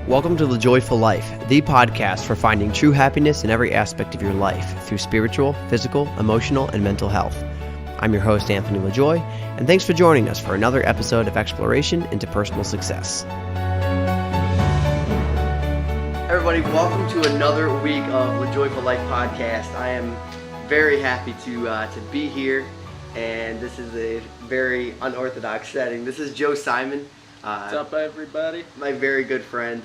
Welcome to The Joyful Life, the podcast for finding true happiness in every aspect of your life through spiritual, physical, emotional, and mental health. I'm your host, Anthony LaJoy, and thanks for joining us for another episode of exploration into personal success. Everybody, welcome to another week of The Joyful Life podcast. I am very happy to be here, and this is a very unorthodox setting. This is Joe Simon. What's up, everybody? My very good friend.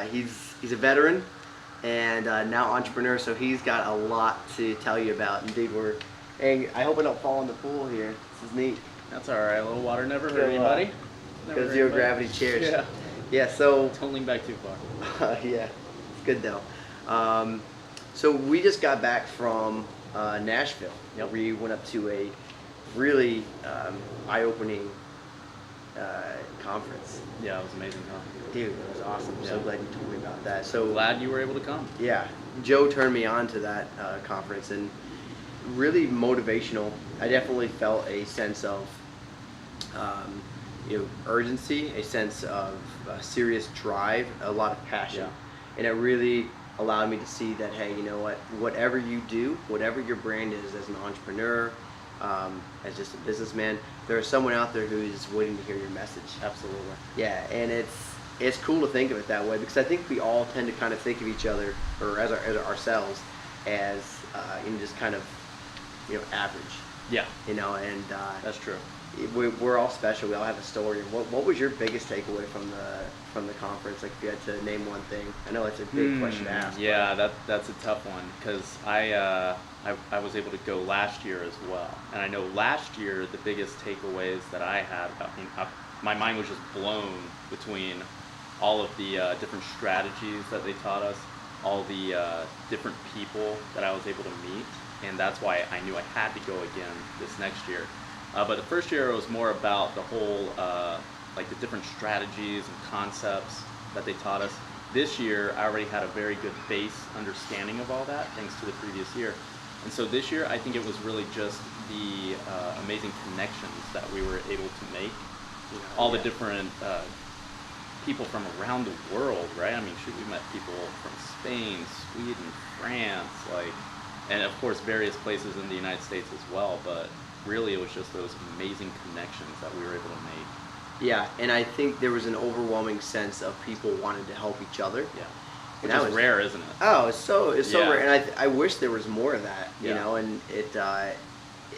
He's a veteran and now entrepreneur, so he's got a lot to tell you about. Indeed, and I hope I don't fall in the pool here. This is neat. That's all right. A little water never hurt anybody. Go zero gravity. Cheers. Yeah. Yeah. So don't lean back too far. Yeah, it's good though. So we just got back from Nashville. Yep. We went up to a really eye-opening conference. Yeah, it was amazing, huh? Dude, it was awesome. I'm so glad you told me about that. So glad you were able to come. Yeah, Joe turned me on to that conference, and really motivational. I definitely felt a sense of urgency, a sense of serious drive, a lot of passion, and it really allowed me to see that, hey, you know what? Whatever you do, whatever your brand is as an entrepreneur, as just a businessman, there's someone out there who is waiting to hear your message. Absolutely. Yeah, and it's cool to think of it that way, because I think we all tend to kind of think of each other, or as ourselves, as just kind of average. Yeah. And that's true. We're all special. We all have a story. What was your biggest takeaway from the conference? Like, if you had to name one thing. I know it's a big question to ask. Yeah, that's a tough one, because I was able to go last year as well, and I know last year the biggest takeaways that I had, my mind was just blown between all of the different strategies that they taught us, all the different people that I was able to meet, and that's why I knew I had to go again this next year. But the first year it was more about the whole, like the different strategies and concepts that they taught us. This year I already had a very good base understanding of all that, thanks to the previous year. And so this year I think it was really just the amazing connections that we were able to make. All the different people from around the world, right? I mean, we met people from Spain, Sweden, France, and of course various places in the United States as well, but really it was just those amazing connections that we were able to make. Yeah, and I think there was an overwhelming sense of people wanting to help each other. Yeah, which is rare, isn't it? Oh, it's so rare, and I wish there was more of that. And it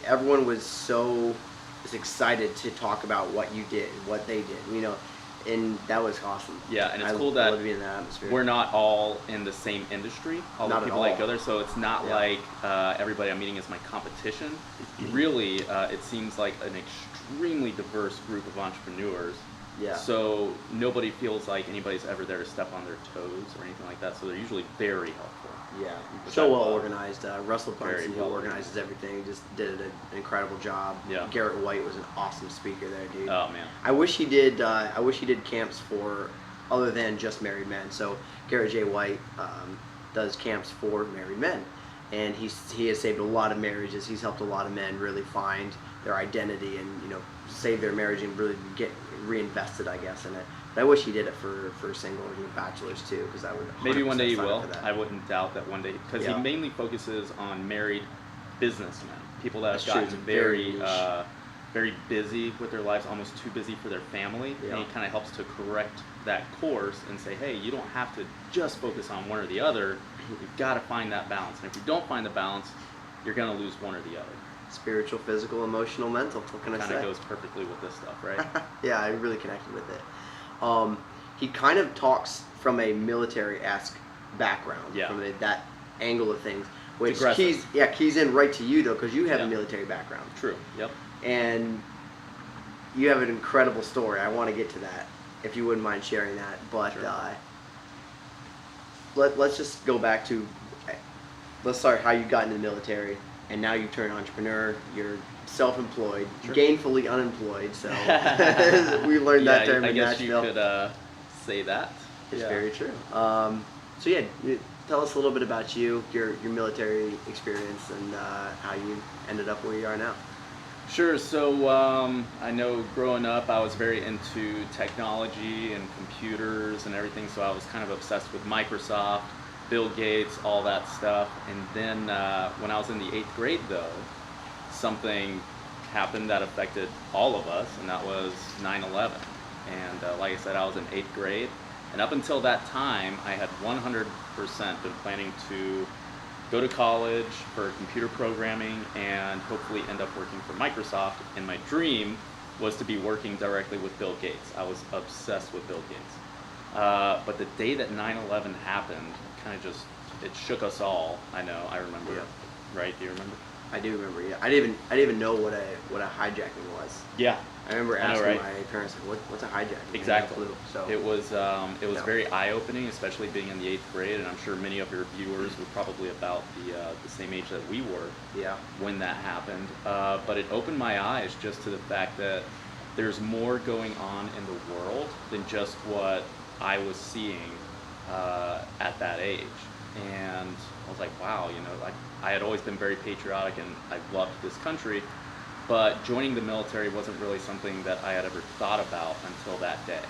everyone was excited to talk about what you did, what they did. And that was awesome. Yeah, and it's cool that to be in that atmosphere. We're not all in the same industry. All the people that go there, so it's not like everybody I'm meeting is my competition. Really, it seems like an extremely diverse group of entrepreneurs. Yeah. So nobody feels like anybody's ever there to step on their toes or anything like that. So they're usually very helpful. Yeah. So well organized. Russell Brunson, who organizes everything, just did an incredible job. Yeah. Garrett White was an awesome speaker there, dude. Oh man. I wish he did camps for other than just married men. So Garrett J. White does camps for married men, and he has saved a lot of marriages. He's helped a lot of men really find their identity and save their marriage and really get reinvested, I guess, in it. But I wish he did it for single or bachelors too, because I would maybe one day he will. I wouldn't doubt that one day, because he mainly focuses on married businessmen, people that have gotten very busy with their lives, almost too busy for their family, and he kind of helps to correct that course and say, hey, you don't have to just focus on one or the other. You've got to find that balance, and if you don't find the balance, you're going to lose one or the other. Spiritual, physical, emotional, mental. What can I say? Kind of goes perfectly with this stuff, right? Yeah, I really connected with it. He kind of talks from a military-esque background, from that angle of things, which keys in right to you though, because you have a military background. True. Yep. And you have an incredible story. I want to get to that, if you wouldn't mind sharing that. But sure. Let's just go back to, let's start how you got into the military, and now you've turned entrepreneur. You're self-employed, gainfully unemployed. So we learned that term in Nashville. I guess you could say that. It's very true. Tell us a little bit about you, your military experience, and how you ended up where you are now. Sure. So I know growing up, I was very into technology and computers and everything. So I was kind of obsessed with Microsoft, Bill Gates, all that stuff. And then when I was in the 8th grade, though, something happened that affected all of us, and that was 9/11. And like I said, I was in 8th grade. And up until that time, I had 100% been planning to go to college for computer programming and hopefully end up working for Microsoft. And my dream was to be working directly with Bill Gates. I was obsessed with Bill Gates. But the day that 9/11 happened, kind of just, it shook us all. I know, I remember. Yeah. Right? Do you remember? I do remember. Yeah, I didn't even know what a hijacking was. Yeah. I remember I know, asking right? my parents, like, what's a hijacking? I had no Exactly. clue. So It was No. very eye-opening, especially being in the 8th grade, and I'm sure many of your viewers were probably about the same age that we were yeah, when that happened. But it opened my eyes just to the fact that there's more going on in the world than just what I was seeing at that age. And I was like, wow, like I had always been very patriotic and I loved this country, but joining the military wasn't really something that I had ever thought about until that day.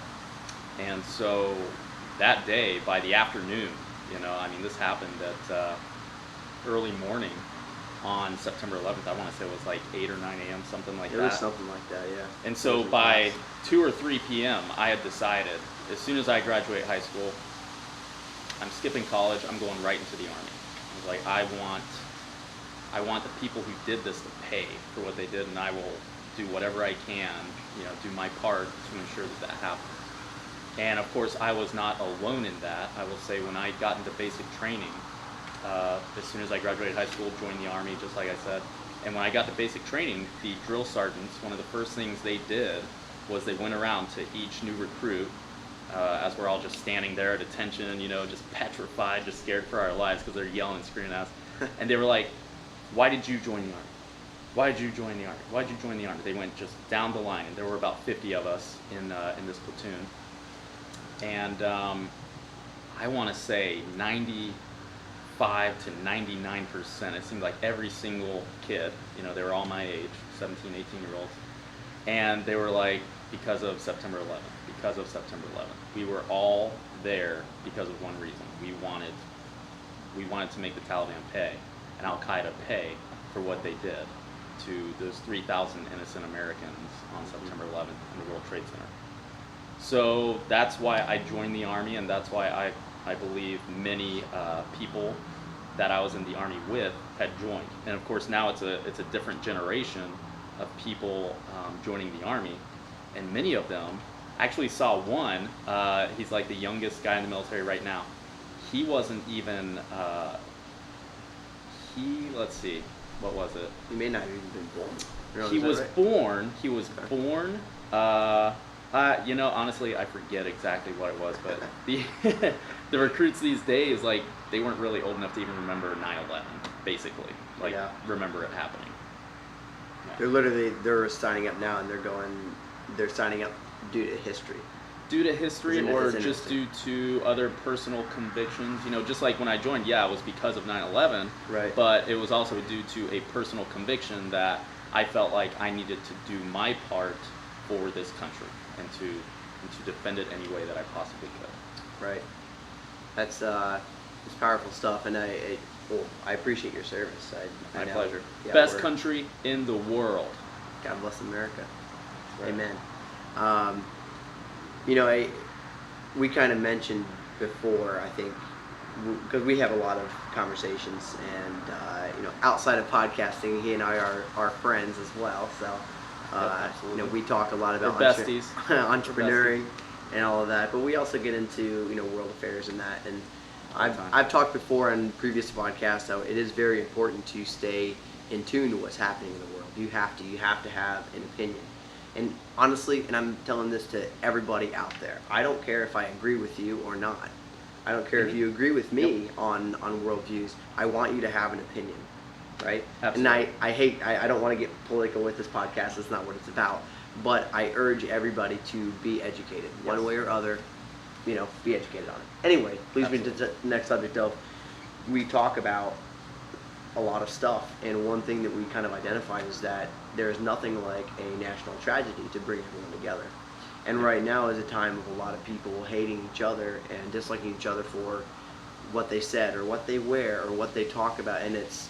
And so that day, by the afternoon, I mean, this happened at early morning on September 11th. I want to say it was like 8 or 9 a.m., something like it that. was something like that. Yeah. And so Wasn't by fast. 2 or 3 p.m., I had decided, as soon as I graduate high school, I'm skipping college, I'm going right into the Army. I was like, I want the people who did this to pay for what they did, and I will do whatever I can, do my part to ensure that happens. And of course, I was not alone in that. I will say, when I got into basic training, as soon as I graduated high school, joined the Army, just like I said. And when I got to basic training, the drill sergeants, one of the first things they did was they went around to each new recruit, as we're all just standing there at attention, just petrified, just scared for our lives because they're yelling and screaming at us. And they were like, why did you join the Army? Why did you join the Army? Why did you join the Army? They went just down the line, and there were about 50 of us in this platoon. And I want to say 95 to 99%, it seemed like every single kid, they were all my age, 17, 18-year-olds, and they were like, because of September 11th, because of September 11th. We were all there because of one reason. We wanted to make the Taliban pay and Al-Qaeda pay for what they did to those 3,000 innocent Americans on September 11th in the World Trade Center. So that's why I joined the Army, and that's why I believe many people that I was in the Army with had joined. And of course now it's a different generation of people joining the Army, and many of them, I actually saw one, he's like the youngest guy in the military right now. He wasn't even, let's see, what was it? You may not have even been born. He was right? born, honestly, I forget exactly what it was, but the recruits these days, like, they weren't really old enough to even remember 9/11, basically. Like, Yeah. remember it happening. They're signing up now, and they're signing up due to history. Due to history, Isn't it- or it's just due interesting. to other personal convictions. Just like when I joined, yeah, it was because of 9/11, Right. but it was also due to a personal conviction that I felt like I needed to do my part for this country and to defend it any way that I possibly could. Right. That's it's powerful stuff, and I appreciate your service. I My know- pleasure. yeah, Best we're- country in the world. God bless America. Right. Amen. We kind of mentioned before, I think, because we have a lot of conversations, and outside of podcasting, he and I are friends as well. So, absolutely. we talk a lot about We're besties. entrepreneuring and all of that, but we also get into world affairs and that. And All the time. I've talked before on previous podcasts how it is very important to stay in tune to what's happening in the world. You have to have an opinion. And honestly, and I'm telling this to everybody out there, I don't care if I agree with you or not. I don't care if you agree with me on worldviews. I want you to have an opinion, right? Absolutely. And I don't want to get political with this podcast. That's not what it's about. But I urge everybody to be educated, one way or other. Be educated on it. Anyway, leads me to the next subject of, we talk about a lot of stuff. And one thing that we kind of identified is that there's nothing like a national tragedy to bring everyone together. And right now is a time of a lot of people hating each other and disliking each other for what they said or what they wear or what they talk about. And it's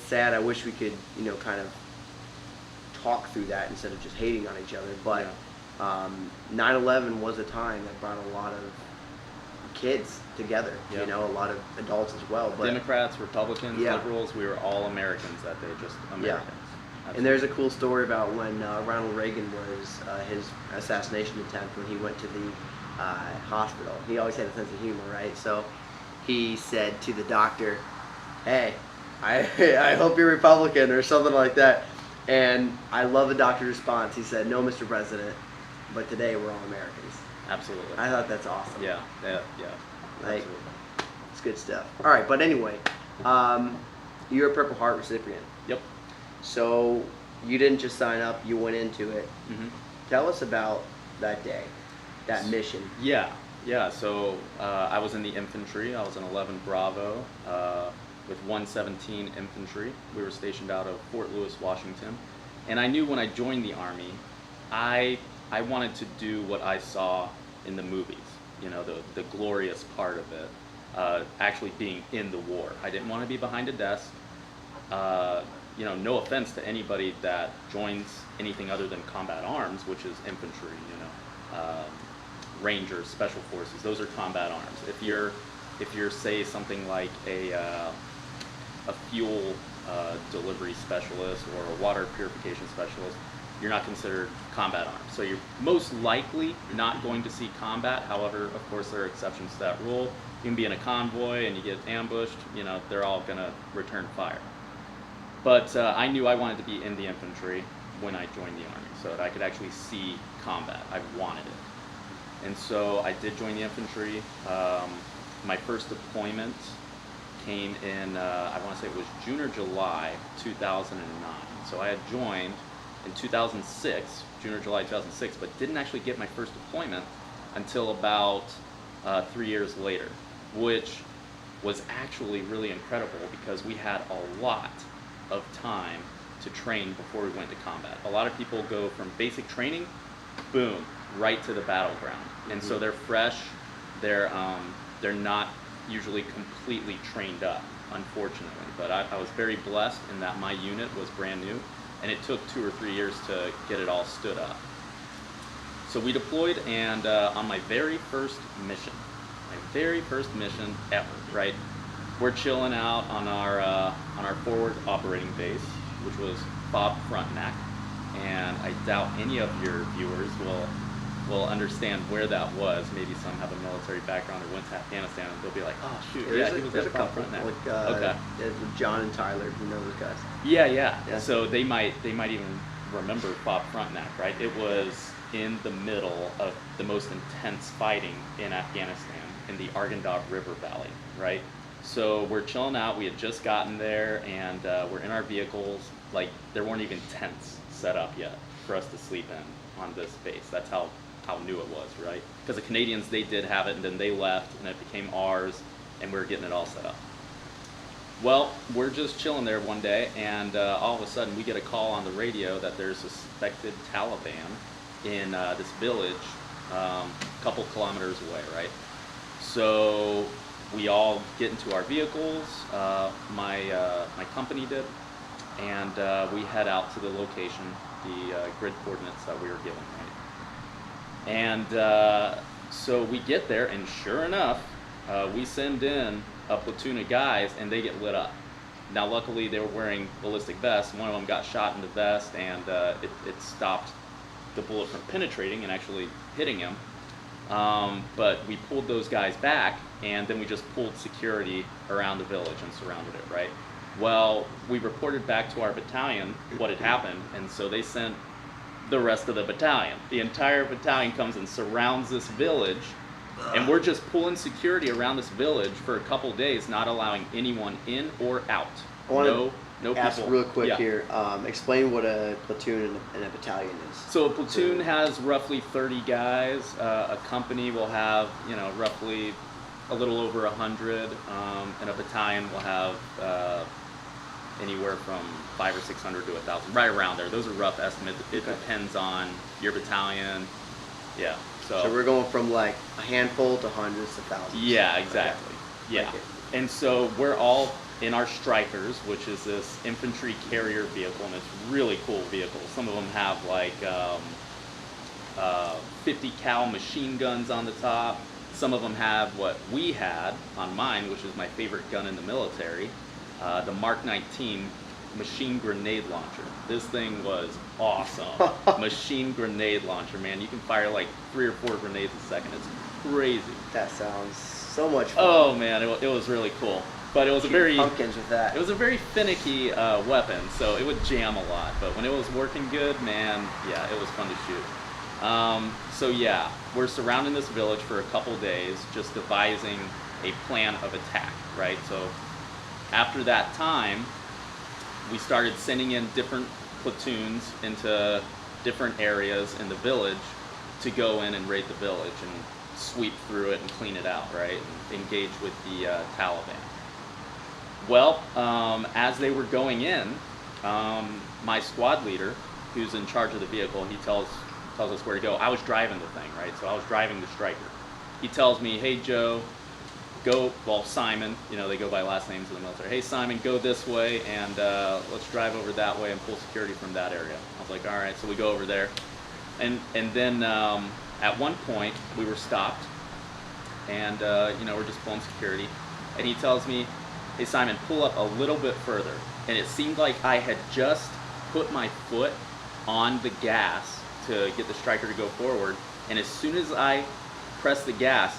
sad. I wish we could, kind of talk through that instead of just hating on each other. But 9/11 was a time that brought a lot of kids together, Yeah. a lot of adults as well. But Democrats, Republicans, Yeah. liberals, we were all Americans that day, just Americans. And there's a cool story about when Ronald Reagan was his assassination attempt when he went to the hospital. He always had a sense of humor, right? So he said to the doctor, "Hey, I hope you're Republican," or something like that. And I love the doctor's response. He said, "No, Mr. President, but today we're all Americans." Absolutely. I thought that's awesome. Yeah. Like, Absolutely. it's good stuff. All right, but anyway, you're a Purple Heart recipient. Yep. So you didn't just sign up, you went into it. hmm Tell us about that day, that mission. Yeah. So I was in the infantry. I was in 11 Bravo with 117 Infantry. We were stationed out of Fort Lewis, Washington. And I knew when I joined the Army, I wanted to do what I saw in the movies, the glorious part of it, actually being in the war. I didn't want to be behind a desk. No offense to anybody that joins anything other than combat arms, which is infantry, Rangers, Special Forces, those are combat arms. If you're say something like a fuel delivery specialist or a water purification specialist, you're not considered combat arms. So you're most likely not going to see combat. However, of course, there are exceptions to that rule. You can be in a convoy and you get ambushed, they're all gonna return fire. But I knew I wanted to be in the infantry when I joined the Army, so that I could actually see combat. I wanted it. And so I did join the infantry. My first deployment came in, I want to say it was June or July 2009. So I had joined in 2006, June or July 2006, but didn't actually get my first deployment until about 3 years later, which was actually really incredible because we had a lot of time to train before we went to combat. A lot of people go from basic training, boom, right to the battleground. And so they're fresh, they're not usually completely trained up, unfortunately. But I was very blessed in that my unit was brand new, and it took 2 or 3 years to get it all stood up. So we deployed, and on my very first mission ever, right? We're chilling out on our forward operating base, which was Bob Frontenac, and I doubt any of your viewers will understand where that was. Maybe some have a military background or went to Afghanistan, and they'll be like, "Oh shoot, he was there's a at Bob couple, Frontenac." like John and Tyler, who know those guys. Yeah. So they might even remember Bob Frontenac, right? It was in the middle of the most intense fighting in Afghanistan in the Arghandab River Valley, right? So we're chilling out. We had just gotten there, and we're in our vehicles. Like, there weren't even tents set up yet for us to sleep in on this base. That's how new it was, right? Because the Canadians, they did have it, and then they left, and it became ours, and we were getting it all set up. Well, we're just chilling there one day, and all of a sudden we get a call on the radio that there's a suspected Taliban in this village a couple kilometers away, right? So we all get into our vehicles, my company did, and we head out to the location, the grid coordinates that we were given, right? And so we get there, and sure enough, we send in a platoon of guys, and they get lit up. Now, luckily, they were wearing ballistic vests. One of them got shot in the vest, and it stopped the bullet from penetrating and actually hitting him. But we pulled those guys back, and then we just pulled security around the village and surrounded it, right? Well, we reported back to our battalion what had happened, and so they sent the rest of the battalion. The entire battalion comes and surrounds this village, and we're just pulling security around this village for a couple days, not allowing anyone in or out. I want No to ask people. real quick Yeah. here. Explain what a platoon and a battalion is. So a platoon has roughly 30 guys. A company will have, roughly a little over 100, and a battalion will have anywhere from 500 or 600 to 1,000, right around there. Those are rough estimates. It Okay. depends on your battalion. Yeah. So we're going from like a handful to hundreds to thousands. Yeah, exactly. Okay. Yeah. Like it. And so we're all in our Strikers, which is this infantry carrier vehicle, and it's a really cool vehicle. Some of them have like 50 cal machine guns on the top. Some of them have what we had on mine, which is my favorite gun in the military, the Mark 19 machine grenade launcher. This thing was awesome. Machine grenade launcher, man. You can fire like 3 or 4 grenades a second. It's crazy. That sounds so much fun. Oh man, it was really cool. But it was Shoot pumpkins with that. it was a very finicky weapon, so it would jam a lot. But when it was working good, man, yeah, it was fun to shoot. So yeah, we're surrounding this village for a couple days, just devising a plan of attack, right? So after that time, we started sending in different platoons into different areas in the village to go in and raid the village and sweep through it and clean it out, right? And engage with the Taliban. Well, as they were going in, my squad leader, who's in charge of the vehicle, he tells us where to go. I was driving the thing, right? So I was driving the Striker. He tells me, hey Joe, Simon, they go by last names in the military. Hey Simon, go this way and let's drive over that way and pull security from that area. I was like, all right, so we go over there. And then at one point we were stopped and we're just pulling security. And he tells me, hey Simon, pull up a little bit further. And it seemed like I had just put my foot on the gas to get the Striker to go forward, and as soon as I press the gas,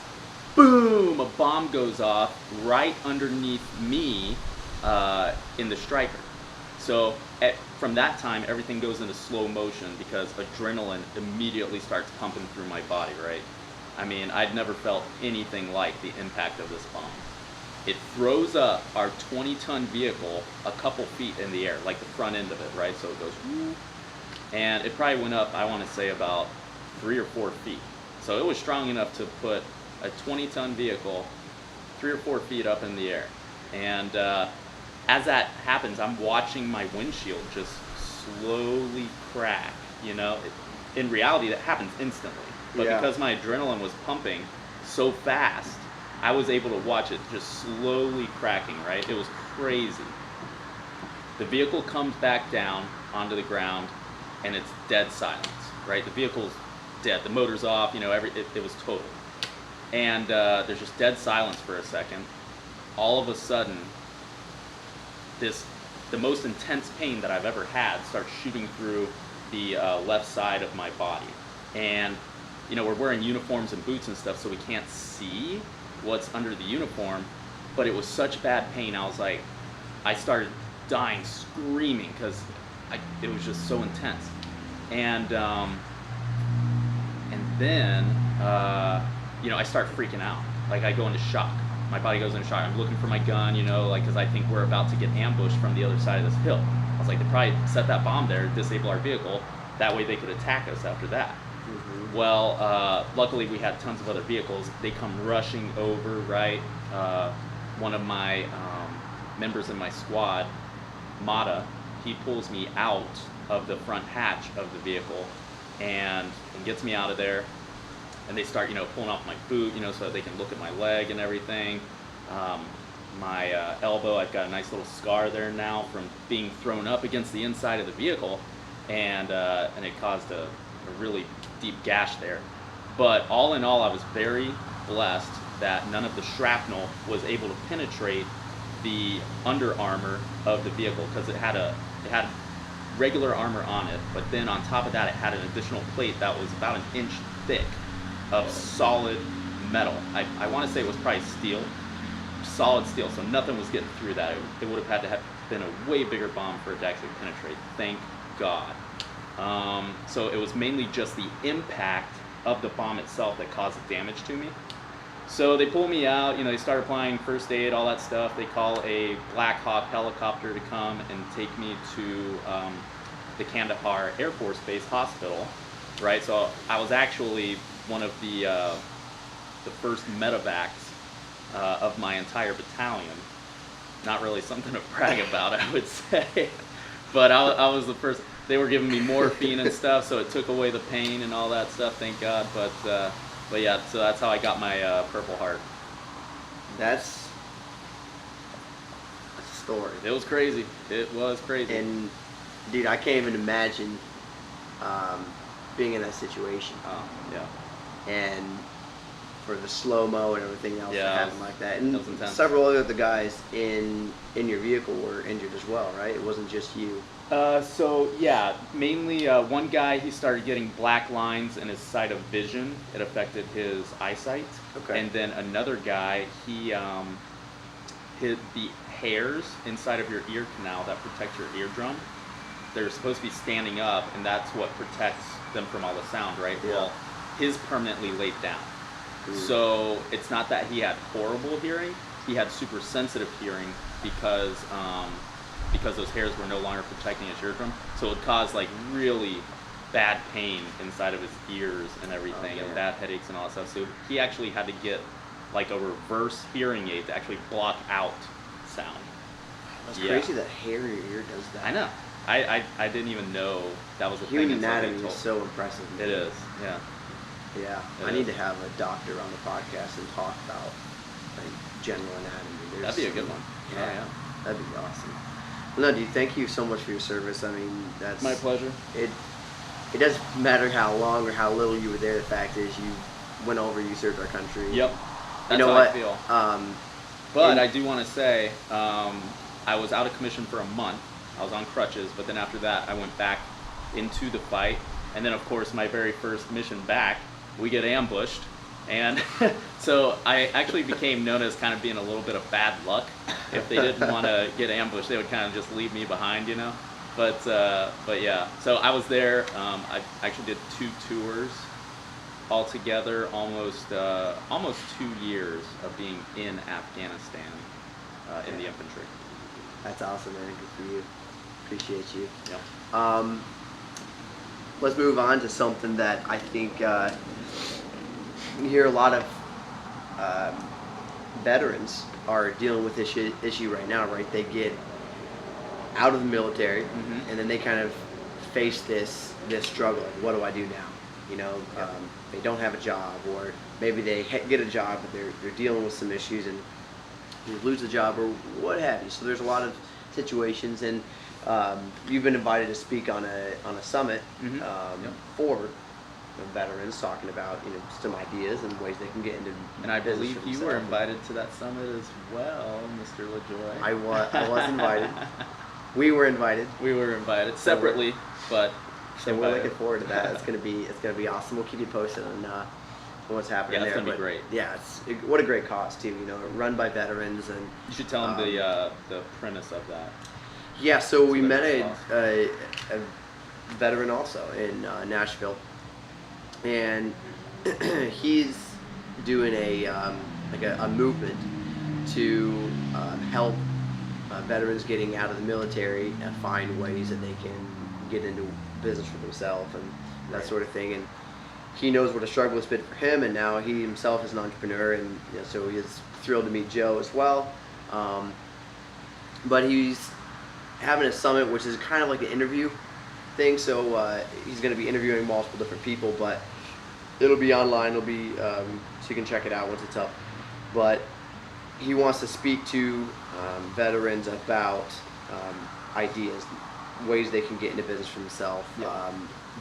boom, a bomb goes off right underneath me in the Striker. So from that time, everything goes into slow motion because adrenaline immediately starts pumping through my body, right? I mean, I'd never felt anything like the impact of this bomb. It throws up our 20-ton vehicle a couple feet in the air, like the front end of it, right? So it goes whoop, and it probably went up, I want to say, about 3 or 4 feet. So it was strong enough to put a 20-ton vehicle 3 or 4 feet up in the air. And as that happens, I'm watching my windshield just slowly crack. In reality, that happens instantly. But Yeah. because my adrenaline was pumping so fast, I was able to watch it just slowly cracking, right? It was crazy. The vehicle comes back down onto the ground, and it's dead silence, right? The vehicle's dead. The motor's off, it was total. And there's just dead silence for a second. All of a sudden, the most intense pain that I've ever had starts shooting through the left side of my body. And, we're wearing uniforms and boots and stuff, so we can't see what's under the uniform, but it was such bad pain, I started dying screaming because it was just so intense. And then I start freaking out. Like, I go into shock. My body goes into shock. I'm looking for my gun, because I think we're about to get ambushed from the other side of this hill. I was like, they probably set that bomb there, disable our vehicle. That way they could attack us after that. Mm-hmm. Well, luckily we had tons of other vehicles. They come rushing over, right? One of my members in my squad, Mata, he pulls me out of the front hatch of the vehicle and gets me out of there. And they start, pulling off my boot, so that they can look at my leg and everything. My elbow, I've got a nice little scar there now from being thrown up against the inside of the vehicle, and it caused a really deep gash there. But all in all, I was very blessed that none of the shrapnel was able to penetrate the under armor of the vehicle, because it had regular armor on it, but then on top of that it had an additional plate that was about an inch thick of solid metal. I want to say it was probably steel, solid steel, so nothing was getting through that. It would have had to have been a way bigger bomb for it to actually penetrate, thank God. So it was mainly just the impact of the bomb itself that caused the damage to me. So they pull me out, they start applying first aid, all that stuff. They call a Black Hawk helicopter to come and take me to the Kandahar Air Force Base Hospital, right? So I was actually one of the first medevacs of my entire battalion. not really something to brag about, I would say. But I was the first. They were giving me morphine and stuff, so it took away the pain and all that stuff, thank God. But yeah, so that's how I got my Purple Heart. That's a story. It was crazy. It was crazy. And dude, I can't even imagine being in that situation. Oh, yeah. And for the slow-mo and everything else Yeah, that it happened was- like that. that And was intense. several other of the guys in your vehicle were injured as well, right? It wasn't just you. So yeah, mainly one guy, he started getting black lines in his sight of vision. It affected his eyesight. Okay. And then another guy, he hit the hairs inside of your ear canal that protect your eardrum. They're supposed to be standing up, and that's what protects them from all the sound, right? Yeah. Well, his permanently laid down. Ooh. So it's not that he had horrible hearing; he had super sensitive hearing because those hairs were no longer protecting his eardrum. So it caused like really bad pain inside of his ears and everything, Oh, and man. bad headaches and all that stuff. So he actually had to get like a reverse hearing aid to actually block out sound. That's Yeah. crazy that hair in your ear does that. I know. I didn't even know that was a Human thing until they anatomy told is so impressive. me. It is, yeah. Yeah, It I need is. to have a doctor on the podcast and talk about like general anatomy. That'd be a good one. Yeah, Oh, yeah. that'd be awesome. Well, no, dude, thank you so much for your service. I mean, that's My pleasure. It doesn't matter how long or how little you were there. The fact is, you went over, you served our country. Yep. You That's know how what? I feel. And- But I do want to say, I was out of commission for a month. I was on crutches, but then after that, I went back into the fight. And then, of course, my very first mission back, we get ambushed. And so I actually became known as kind of being a little bit of bad luck. If they didn't want to get ambushed, they would kind of just leave me behind, you know. But yeah, so I was there. I actually did 2 tours altogether, almost 2 years of being in Afghanistan in the infantry. That's awesome, man. Good for you. Appreciate you. Yeah. Let's move on to something that I think you hear a lot of veterans are dealing with this issue right now, right? They get out of the military, Mhm. and then they kind of face this struggle. Like, what do I do now? You know, Yeah. they don't have a job, or maybe they get a job, but they're dealing with some issues and you lose the job or what have you. So there's a lot of situations, and you've been invited to speak on a summit Mhm. Yep. for veterans, talking about some ideas and ways they can get into And I business believe for you were themselves. invited to that summit as well, Mr. LaJoy. I was invited. We were invited. We were invited So we're- separately, but So we're invited. looking forward to that. It's gonna be awesome. We'll keep you posted on what's happening Yeah, it's there. gonna be But great. yeah, what a great cause too. Run by veterans, and You should tell him the premise of that. yeah. So we So met that's a veteran also in Nashville, and he's doing a movement to help veterans getting out of the military and find ways that they can get into business for themselves and that Right. sort of thing. And he knows what a struggle has been for him, and now he himself is an entrepreneur, and so he is thrilled to meet Joe as well. But he's having a summit, which is kind of like an interview thing. So he's going to be interviewing multiple different people, but it'll be online. It'll be so you can check it out once it's up. But he wants to speak to veterans about ideas, ways they can get into business for themselves, Yeah.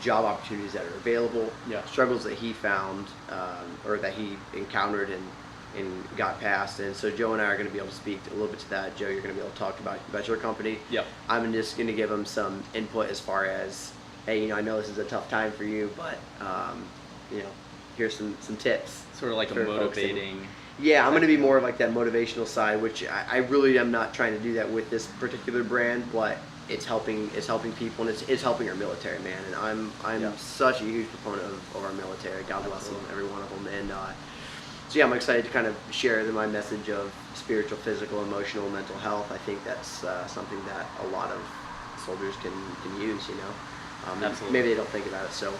job opportunities that are available, Yeah. struggles that he found or that he encountered and got past. And so Joe and I are going to be able to speak a little bit to that. Joe, you're going to be able to talk about your company. Yep. I'm just going to give him some input as far as, hey, I know this is a tough time for you, but here's some tips. Sort of like a for folks. motivating. Yeah, I'm going to be more of like that motivational side, which I really am not trying to do that with this particular brand, but it's helping people, and it's helping our military, man. And I'm Yeah. such a huge proponent of our military. God bless them, Absolutely. every one of them. And so yeah, I'm excited to kind of share my message of spiritual, physical, emotional, mental health. I think that's something that a lot of soldiers can use. Absolutely. Maybe they don't think about it. So,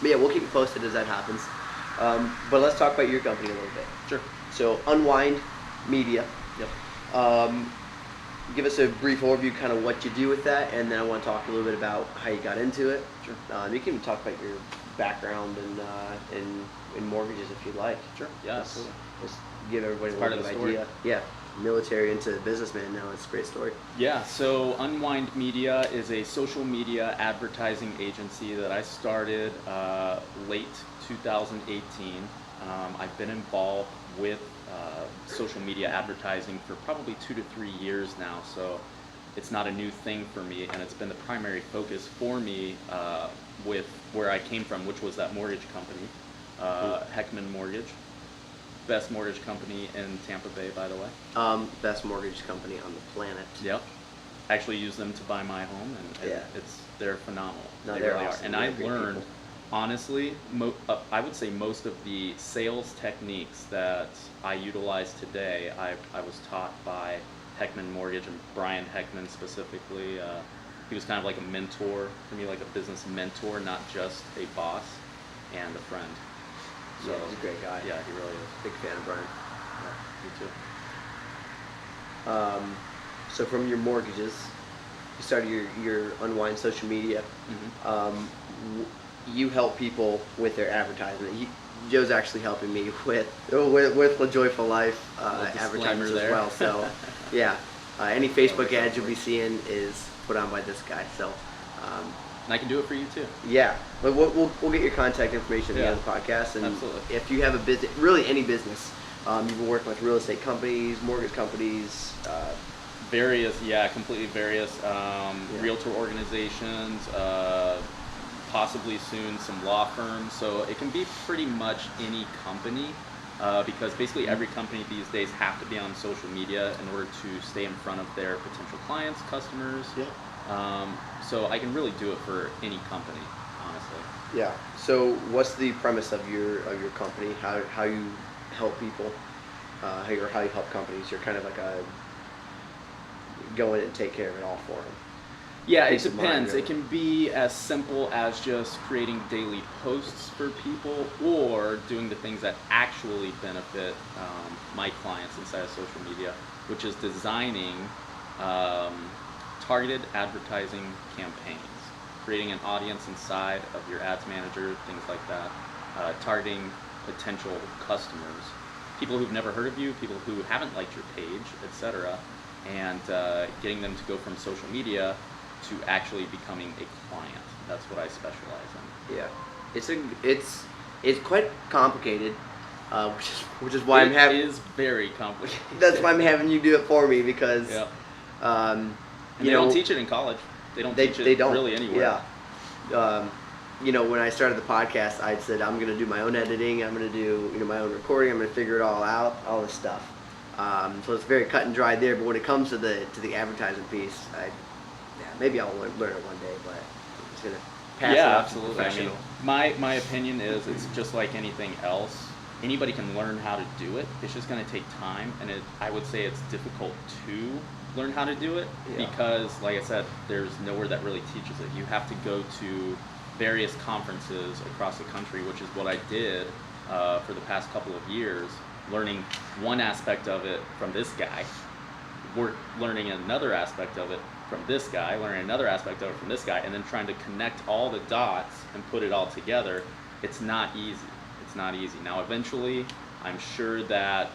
but yeah, we'll keep you posted as that happens. But let's talk about your company a little bit. Sure. So Unwind Media. Yep. give us a brief overview, kind of what you do with that, and then I want to talk a little bit about how you got into it. Sure. You can talk about your background in mortgages if you'd like. Sure. Yeah, absolutely. Just give everybody It's a part little of bit the of story. idea. Yeah, military into businessman now. It's a great story. Yeah, so Unwind Media is a social media advertising agency that I started late 2018. I've been involved with social media advertising for probably 2 to 3 years now, so it's not a new thing for me, and it's been the primary focus for me with where I came from, which was that mortgage company, Heckman Mortgage. Best mortgage company in Tampa Bay, by the way. Best mortgage company on the planet. Yep. Actually use them to buy my home, and Yeah. they're phenomenal. No, they they're really awesome. are. And They're I great learned, people. honestly, I would say most of the sales techniques that I utilize today, I was taught by Heckman Mortgage and Brian Heckman specifically. He was kind of like a mentor for me, like a business mentor, not just a boss and a friend. So, Yeah, he's a great guy. Yeah, he really is. Big fan of Brian. Yeah, me too. So from your mortgages, you started your Unwind social media. You help people with their advertisement. Joe's actually helping me with the Joyful Life advertisements as there. well. So yeah, any Facebook ads you'll be seeing is put on by this guy. So And I can do it for you too. yeah, but we'll get your contact information at the end of the Yeah, podcast. And absolutely. if you have a business, really any business, you've been working with real estate companies, mortgage companies. Various, yeah, completely various realtor organizations, possibly soon some law firms. So it can be pretty much any company because basically every company these days have to be on social media in order to stay in front of their potential clients, customers. Yeah. So I can really do it for any company, honestly. Yeah. So what's the premise of your company? How you help people? How you help companies? You're kind of like a go in and take care of it all for them. Yeah, it Peace of mind, depends. really. It can be as simple as just creating daily posts for people or doing the things that actually benefit my clients inside of social media, which is designing targeted advertising campaigns, creating an audience inside of your ads manager, things like that, targeting potential customers, people who've never heard of you, people who haven't liked your page, etc., and getting them to go from social media to actually becoming a client. That's what I specialize in. Yeah. It's quite complicated, which is why I'm having. It is very complicated. That's why I'm having you do it for me because. Yeah. Um, And they don't teach it in college. They don't teach it don't really anywhere. Yeah. When I started the podcast, I said I'm going to do my own editing. I'm going to do my own recording. I'm going to figure it all out, all this stuff. So it's very cut and dry there. But when it comes to the advertising piece, maybe I'll learn it one day. But I'm just going to pass it Yeah, off to absolutely. I mean, professional. my opinion is it's just like anything else. Anybody can learn how to do it. It's just going to take time, and I would say it's difficult to learn how to do it because, like I said, there's nowhere that really teaches it. You have to go to various conferences across the country, which is what I did for the past couple of years, learning one aspect of it from this guy, learning another aspect of it from this guy, learning another aspect of it from this guy, and then trying to connect all the dots and put it all together. It's not easy. It's not easy. Now, eventually, I'm sure that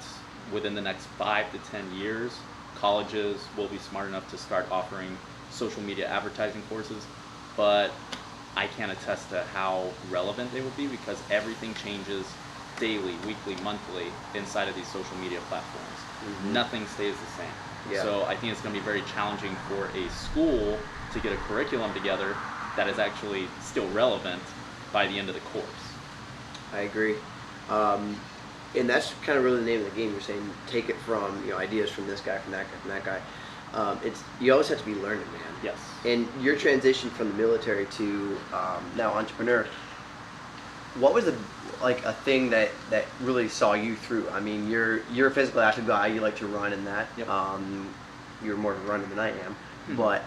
within the next 5 to 10 years, colleges will be smart enough to start offering social media advertising courses, but I can't attest to how relevant they will be because everything changes daily, weekly, monthly inside of these social media platforms. Mm-hmm. Nothing stays the same. Yeah. So I think it's going to be very challenging for a school to get a curriculum together that is actually still relevant by the end of the course. I agree. And that's kind of really the name of the game. You're saying take it from ideas from this guy, from that guy, from that guy. You always have to be learning, man. Yes. And your transition from the military to now entrepreneur. What was a thing that really saw you through? I mean, you're a physical active guy. You like to run and that. Yep. You're more of a runner than I am, Mhm. but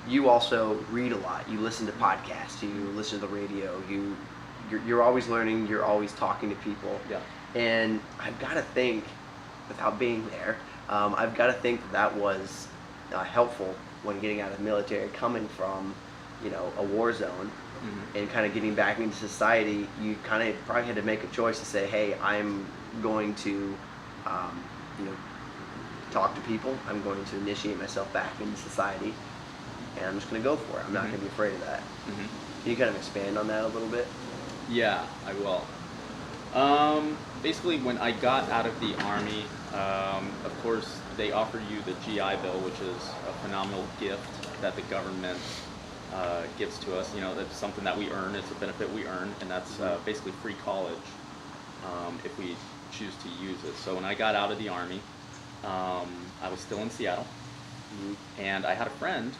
you also read a lot. You listen to podcasts. You listen to the radio. You're always learning. You're always talking to people. Yeah. And I've got to think, without being there, I've got to think that was helpful when getting out of the military, coming from, a war zone, and kind of getting back into society. You kind of probably had to make a choice to say, hey, I'm going to, um, you know, talk to people. I'm going to initiate myself back into society, and I'm just going to go for it. I'm not going to be afraid of that. Can you kind of expand on that a little bit? Yeah, I will. Basically, when I got out of the Army, of course, they offer you the GI Bill, which is a phenomenal gift that the government gives to us. That's something that we earn. It's a benefit we earn, and that's basically free college if we choose to use it. So when I got out of the Army, I was still in Seattle, and I had a friend,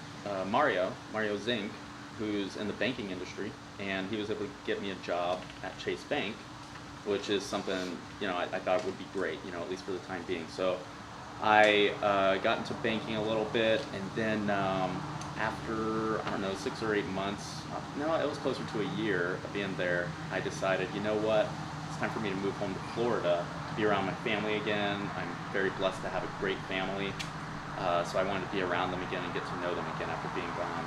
Mario Zink, who's in the banking industry, and he was able to get me a job at Chase Bank, which is something, I thought would be great, at least for the time being. So I got into banking a little bit, and then after, 6 or 8 months, no, it was closer to a year of being there, I decided, you know what, it's time for me to move home to Florida, to be around my family again. I'm very blessed to have a great family, so I wanted to be around them again and get to know them again after being gone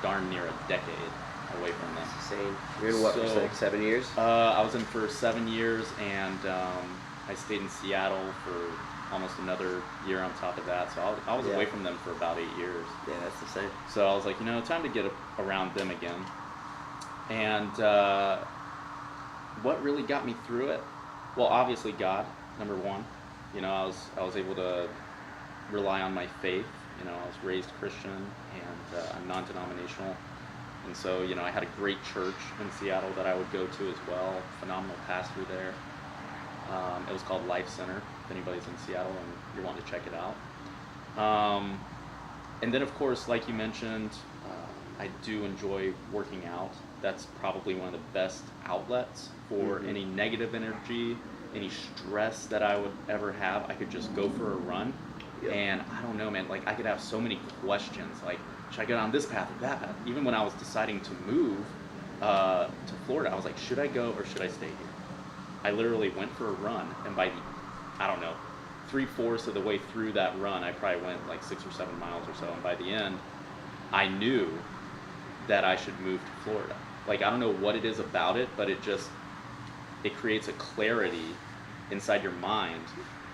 darn near a decade away from them. That's insane. You're in what, for like 7 years? I was in for 7 years, and I stayed in Seattle for almost another year on top of that. So I was away from them for about 8 years. Yeah, that's insane. So I was like, time to get around them again. And what really got me through it? Well, obviously God, number one. I was able to rely on my faith. I was raised Christian, and I'm non-denominational. And so, I had a great church in Seattle that I would go to as well. Phenomenal pastor there. It was called Life Center, if anybody's in Seattle and you're wanting to check it out. And then, of course, like you mentioned, I do enjoy working out. That's probably one of the best outlets for any negative energy, any stress that I would ever have. I could just go for a run. Yep. And I don't know, man, like I could have so many questions, like, should I go down this path or that path? Even when I was deciding to move to Florida, I was like, should I go or should I stay here? I literally went for a run, and by the, 3/4 of the way through that run, I probably went like 6 or 7 miles or so, and by the end, I knew that I should move to Florida. Like, I don't know what it is about it, but it creates a clarity inside your mind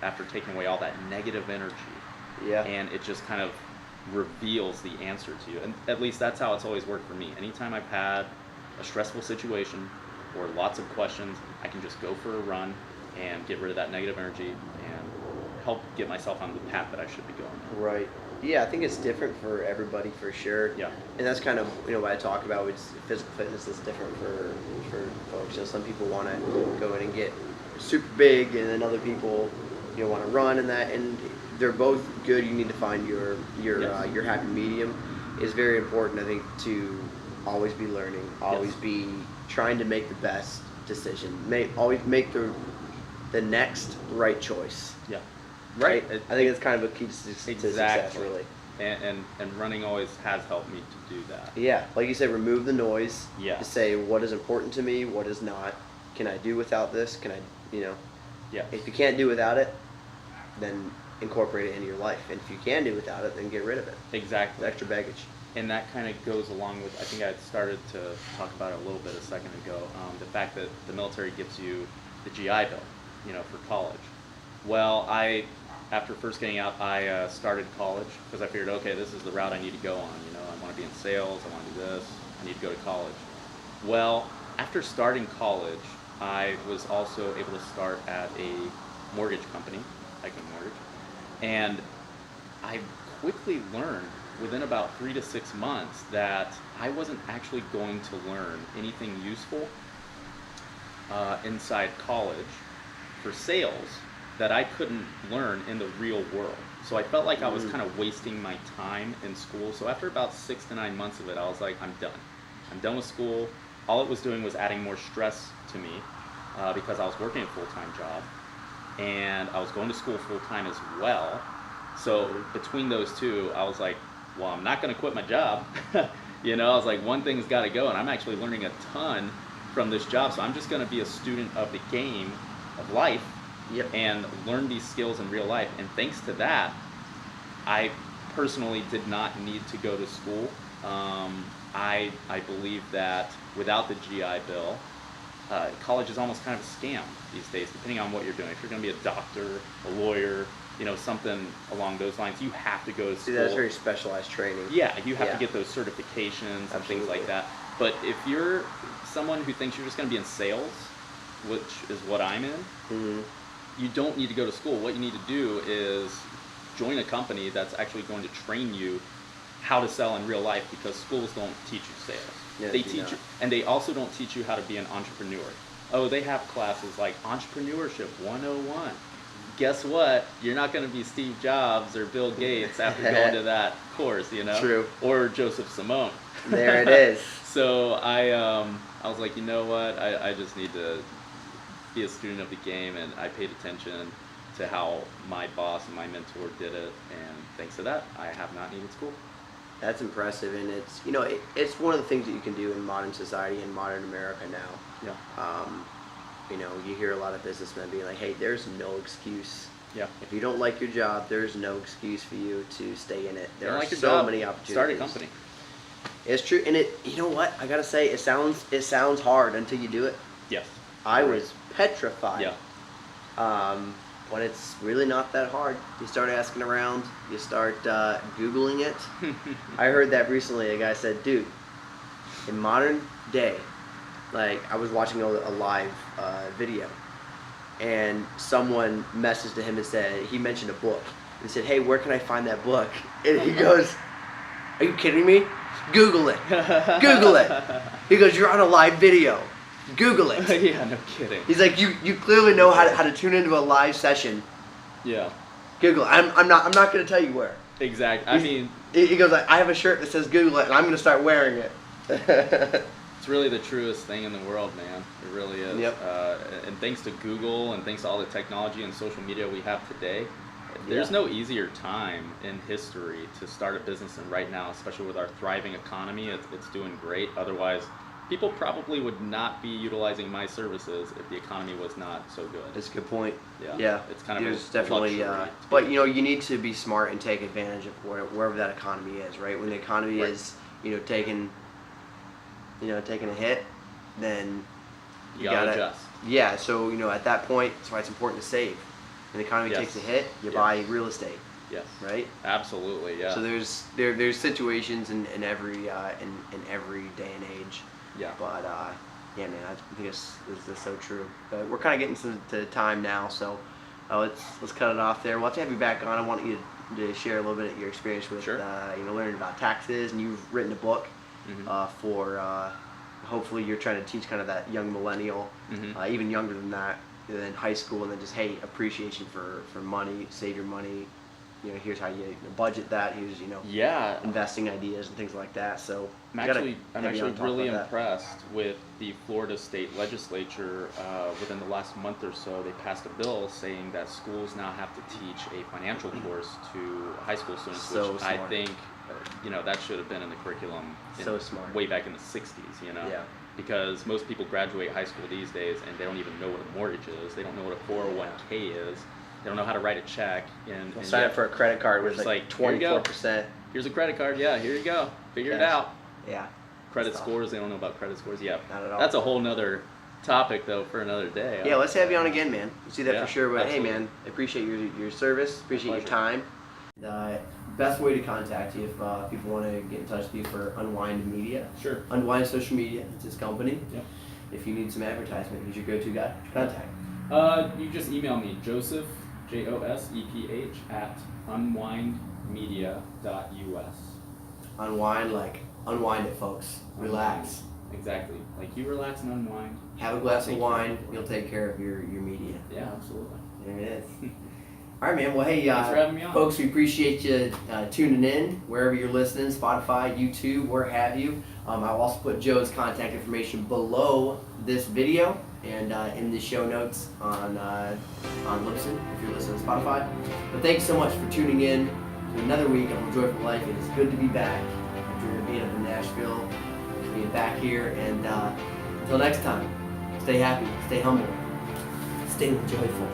after taking away all that negative energy. Yeah. And it just kind of reveals the answer to you. And at least that's how it's always worked for me. Anytime I've had a stressful situation or lots of questions, I can just go for a run and get rid of that negative energy and help get myself on the path that I should be going. Right. Yeah, I think it's different for everybody for sure. Yeah. And that's kind of, what I talk about, which physical fitness is different for folks. Some people want to go in and get super big, and then other people, want to run and that, and they're both good. You need to find your happy medium. Is very important, I think, to always be learning, always be trying to make the best decision. Always make the next right choice. Yeah. Right. I think it's kind of a key to success, really. And running always has helped me to do that. Yeah, like you said, remove the noise. Yeah. To say what is important to me, what is not. Can I do without this? Can I, Yeah. If you can't do without it, then incorporate it into your life. And if you can do without it, then get rid of it. Exactly. The extra baggage. And that kind of goes along with, I think I had started to talk about it a little bit a second ago, the fact that the military gives you the GI Bill, for college. Well, after first getting out, I started college because I figured, okay, this is the route I need to go on. I want to be in sales, I want to do this, I need to go to college. Well, after starting college, I was also able to start at a mortgage company, Tycoon Mortgage, and I quickly learned within about 3 to 6 months that I wasn't actually going to learn anything useful inside college for sales that I couldn't learn in the real world. So I felt like I was kind of wasting my time in school. So after about 6 to 9 months of it, I was like, I'm done. I'm done with school. All it was doing was adding more stress to me because I was working a full-time job and I was going to school full-time as well. So between those two, I was like, well, I'm not going to quit my job. I was like, one thing's got to go, and I'm actually learning a ton from this job. So I'm just going to be a student of the game of life. Yep. And learn these skills in real life. And thanks to that, I personally did not need to go to school. I believe that without the GI Bill, college is almost kind of a scam these days, depending on what you're doing. If you're going to be a doctor, a lawyer, something along those lines, you have to go to school. See, that's very specialized training. Yeah, you have to get those certifications and things like that. But if you're someone who thinks you're just going to be in sales, which is what I'm in, you don't need to go to school. What you need to do is join a company that's actually going to train you how to sell in real life, because schools don't teach you sales. Yeah, they teach you, and they also don't teach you how to be an entrepreneur. Oh, they have classes like Entrepreneurship 101. Guess what? You're not going to be Steve Jobs or Bill Gates after going to that course, True. Or Joseph Simone. There it is. So I was like, you know what? I just need to be a student of the game, and I paid attention to how my boss and my mentor did it, and thanks to that, I have not needed school. That's impressive, and it's it's one of the things that you can do in modern society, in modern America now. Yeah. You hear a lot of businessmen being like, "Hey, there's no excuse. Yeah. If you don't like your job, there's no excuse for you to stay in it. There are like your so job, many opportunities. Start a company. It's true, and you know what? I gotta say, it sounds hard until you do it. Yes. I was petrified. Yeah. But it's really not that hard. You start asking around, you start Googling it. I heard that recently. A guy said, dude, in modern day, like I was watching a live video, and someone messaged him and said, he mentioned a book. And said, hey, where can I find that book? And he goes, are you kidding me? Google it. Google it. He goes, you're on a live video. Google it. Yeah, no kidding. He's like, you clearly know how to tune into a live session. Yeah. Google it. I'm not going to tell you where. Exactly. He goes like, I have a shirt that says Google it, and I'm going to start wearing it. It's really the truest thing in the world, man. It really is. Yep. And thanks to Google and thanks to all the technology and social media we have today, there's no easier time in history to start a business than right now, especially with our thriving economy. It's doing great. Otherwise, people probably would not be utilizing my services if the economy was not so good. That's a good point. Yeah. It's kind of There's a definitely, luxury. but you need to be smart and take advantage of wherever that economy is, right? When the economy is, taking a hit, then you gotta adjust. Yeah, so at that point, that's why it's important to save. When the economy takes a hit, you buy real estate. Yes. Right. Absolutely. Yeah. So there's situations in every day and age. Yeah. But yeah, man, I think this is so true. But we're kind of getting to time now, so let's cut it off there. We'll have to have you back on. I want you to share a little bit of your experience with learning about taxes, and you've written a book for hopefully you're trying to teach kind of that young millennial, even younger than that, than high school, and then just appreciation for money, save your money. Here's how you budget that. Here's investing ideas and things like that. So I'm actually really impressed with the Florida State Legislature. Within the last month or so, they passed a bill saying that schools now have to teach a financial course to high school students, which I think that should have been in the curriculum way back in the 60s. Yeah. Because most people graduate high school these days and they don't even know what a mortgage is. They don't know what a 401k is. They don't know how to write a check. And sign up for a credit card with like 24%. Here's a credit card. Yeah, here you go. Figure it out. Yeah. Credit scores. They don't know about credit scores. Yeah. Not at all. That's a whole nother topic though for another day. Yeah, let's have you on again, man. We'll see that for sure. But absolutely. Hey, man, I appreciate your service. Appreciate your time. The best way to contact you if people want to get in touch with you for Unwind Media. Sure. Unwind Social Media. It's his company. Yep. If you need some advertisement, who's your go-to guy? Contact. You just email me, Joseph, JOSEPH at unwindmedia.us. Unwind, like unwind it, folks. Relax. Exactly. Like you relax and unwind. Have a glass of wine. You'll take care of your media. Yeah, absolutely. There it is. All right, man. Well, hey, thanks for having me on. Folks, we appreciate you tuning in wherever you're listening, Spotify, YouTube, where have you. I'll also put Joe's contact information below this video and in the show notes on Lipson if you're listening to Spotify. But thanks so much for tuning in to another week of Joyful Life. It is good to be back after being up in Nashville, being back here. And until next time, stay happy, stay humble, stay joyful.